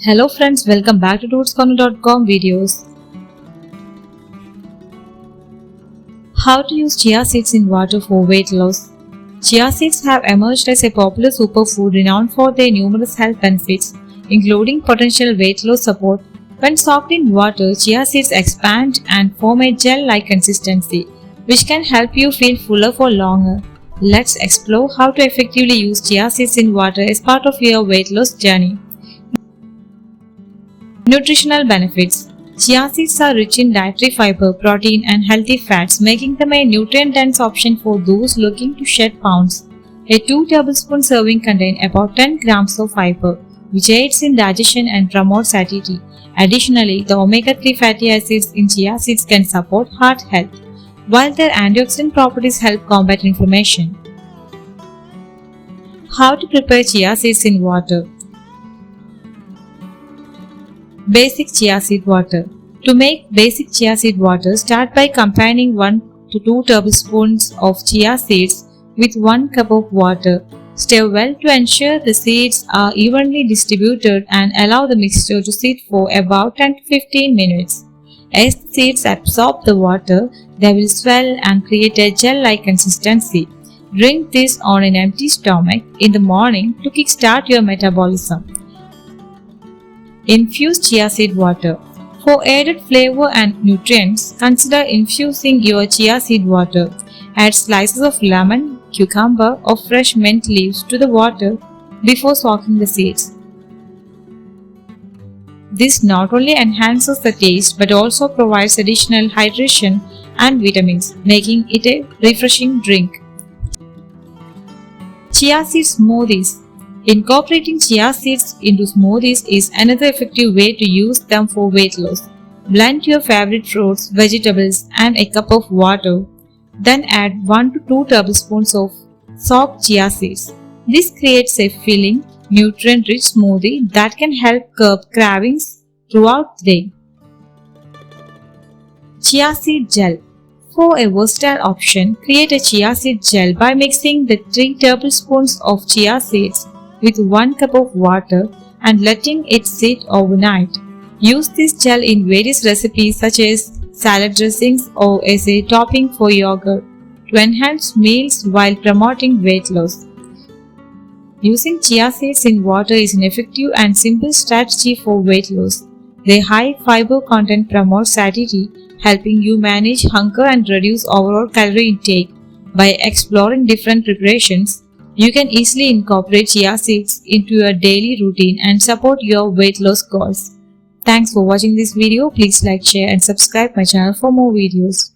Hello friends, welcome back to rootscorner.com videos. How to use chia seeds in water for weight loss. Chia seeds have emerged as a popular superfood renowned for their numerous health benefits, including potential weight loss support. When soaked in water, chia seeds expand and form a gel-like consistency, which can help you feel fuller for longer. Let's explore how to effectively use chia seeds in water as part of your weight loss journey. Nutritional benefits. Chia seeds are rich in dietary fiber, protein, and healthy fats, making them a nutrient-dense option for those looking to shed pounds. A 2 tablespoon serving contains about 10 grams of fiber, which aids in digestion and promotes satiety. Additionally, the omega-3 fatty acids in chia seeds can support heart health, while their antioxidant properties help combat inflammation. How to prepare chia seeds in water. Basic chia seed water. To make basic chia seed water, start by combining 1 to 2 tablespoons of chia seeds with 1 cup of water. Stir well to ensure the seeds are evenly distributed and allow the mixture to sit for about 10 to 15 minutes. As the seeds absorb the water, they will swell and create a gel-like consistency. Drink this on an empty stomach in the morning to kickstart your metabolism. Infuse chia seed water. For added flavor and nutrients, consider infusing your chia seed water. Add slices of lemon, cucumber, or fresh mint leaves to the water before soaking the seeds. This not only enhances the taste but also provides additional hydration and vitamins, making it a refreshing drink. Chia seed smoothies. Incorporating chia seeds into smoothies is another effective way to use them for weight loss. Blend your favorite fruits, vegetables, and a cup of water. Then add 1 to 2 tablespoons of soaked chia seeds. This creates a filling, nutrient-rich smoothie that can help curb cravings throughout the day. Chia seed gel. For a versatile option, create a chia seed gel by mixing the 3 tablespoons of chia seeds with 1 cup of water and letting it sit overnight. Use this gel in various recipes such as salad dressings or as a topping for yogurt to enhance meals while promoting weight loss. Using chia seeds in water is an effective and simple strategy for weight loss. Their high fiber content promotes satiety, helping you manage hunger and reduce overall calorie intake. By exploring different preparations, you can easily incorporate chia seeds into your daily routine and support your weight loss goals. Thanks for watching this video. Please like, share and subscribe my channel for more videos.